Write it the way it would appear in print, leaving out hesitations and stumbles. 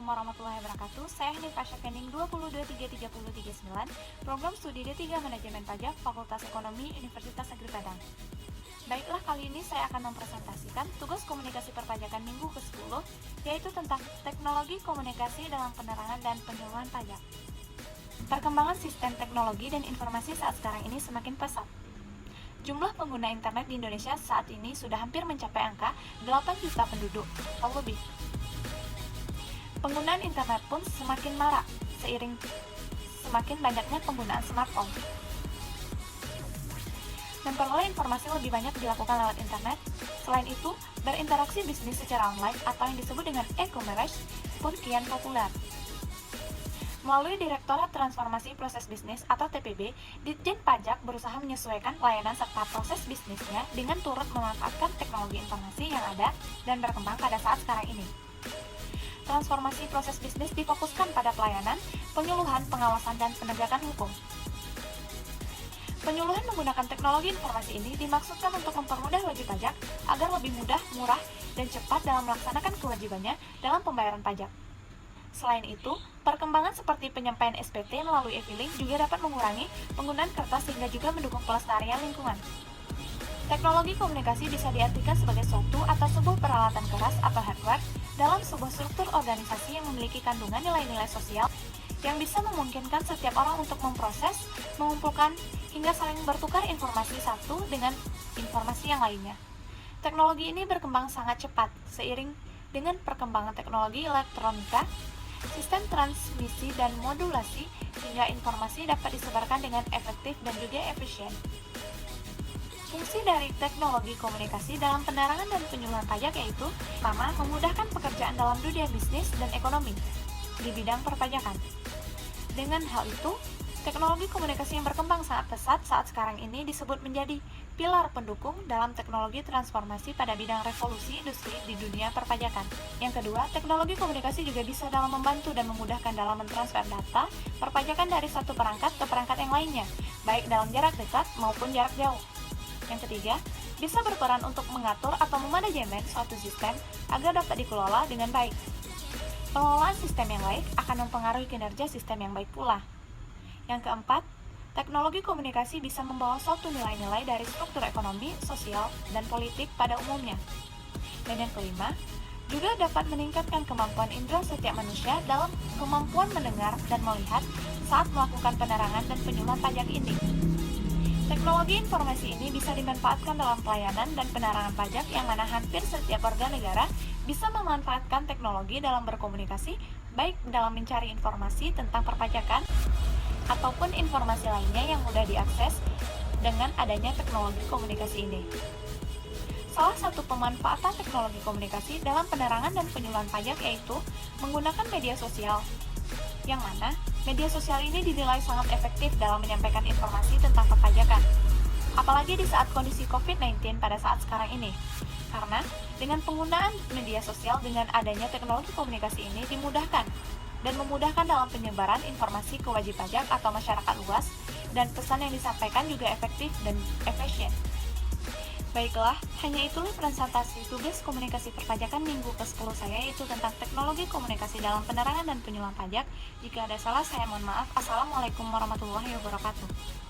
warahmatullahi wabarakatuh. Saya Hanifah Syafening 2233339, Program Studi D3 Manajemen Pajak, Fakultas Ekonomi, Universitas Negeri Padang. Baiklah, kali ini saya akan mempresentasikan tugas komunikasi perpajakan minggu ke-10, yaitu tentang teknologi komunikasi dalam penerangan dan penyuluhan pajak. Perkembangan sistem teknologi dan informasi saat sekarang ini semakin pesat. Jumlah pengguna internet di Indonesia saat ini sudah hampir mencapai angka 8 juta penduduk atau lebih. Penggunaan internet pun semakin marak seiring semakin banyaknya penggunaan smartphone. Memperoleh informasi lebih banyak dilakukan lewat internet. Selain itu, berinteraksi bisnis secara online atau yang disebut dengan e-commerce pun kian populer. Melalui Direktorat Transformasi Proses Bisnis atau TPB, Ditjen Pajak berusaha menyesuaikan pelayanan serta proses bisnisnya dengan turut memanfaatkan teknologi informasi yang ada dan berkembang pada saat sekarang ini. Transformasi proses bisnis difokuskan pada pelayanan, penyuluhan, pengawasan, dan penegakan hukum. Penyuluhan menggunakan teknologi informasi ini dimaksudkan untuk mempermudah wajib pajak agar lebih mudah, murah, dan cepat dalam melaksanakan kewajibannya dalam pembayaran pajak. Selain itu, perkembangan seperti penyampaian SPT melalui e-filing juga dapat mengurangi penggunaan kertas sehingga juga mendukung pelestarian lingkungan. Teknologi komunikasi bisa diartikan sebagai suatu atau sebuah peralatan keras atau hardware dalam sebuah struktur organisasi yang memiliki kandungan nilai-nilai sosial yang bisa memungkinkan setiap orang untuk memproses, mengumpulkan, hingga saling bertukar informasi satu dengan informasi yang lainnya. Teknologi ini berkembang sangat cepat seiring dengan perkembangan teknologi elektronika, sistem transmisi dan modulasi, hingga informasi dapat disebarkan dengan efektif dan juga efisien. Fungsi dari teknologi komunikasi dalam penerangan dan penyuluhan pajak yaitu pertama, memudahkan pekerjaan dalam dunia bisnis dan ekonomi di bidang perpajakan. Dengan hal itu, teknologi komunikasi yang berkembang sangat pesat saat sekarang ini disebut menjadi pilar pendukung dalam teknologi transformasi pada bidang revolusi industri di dunia perpajakan. Yang kedua, teknologi komunikasi juga bisa dalam membantu dan memudahkan dalam mentransfer data perpajakan dari satu perangkat ke perangkat yang lainnya, baik dalam jarak dekat maupun jarak jauh. Yang ketiga, bisa berperan untuk mengatur atau memanajemen suatu sistem agar dapat dikelola dengan baik. Pengelolaan sistem yang baik akan mempengaruhi kinerja sistem yang baik pula. Yang keempat, teknologi komunikasi bisa membawa suatu nilai-nilai dari struktur ekonomi, sosial, dan politik pada umumnya. Dan yang kelima, juga dapat meningkatkan kemampuan indera setiap manusia dalam kemampuan mendengar dan melihat saat melakukan penerangan dan penyuluhan pajak ini. Teknologi informasi ini bisa dimanfaatkan dalam pelayanan dan penerangan pajak yang mana hampir setiap warga negara bisa memanfaatkan teknologi dalam berkomunikasi, baik dalam mencari informasi tentang perpajakan ataupun informasi lainnya yang mudah diakses dengan adanya teknologi komunikasi ini. Salah satu pemanfaatan teknologi komunikasi dalam penerangan dan penyuluhan pajak yaitu menggunakan media sosial, yang mana media sosial ini dinilai sangat efektif dalam menyampaikan informasi tentang perpajakan. Apalagi di saat kondisi COVID-19 pada saat sekarang ini. Karena dengan penggunaan media sosial dengan adanya teknologi komunikasi ini dimudahkan dan memudahkan dalam penyebaran informasi ke wajib pajak atau masyarakat luas, dan pesan yang disampaikan juga efektif dan efisien. Baiklah, hanya itulah presentasi tugas komunikasi perpajakan minggu ke-10 saya, yaitu tentang teknologi komunikasi dalam penerangan dan penyuluhan pajak. Jika ada salah, saya mohon maaf. Assalamualaikum warahmatullahi wabarakatuh.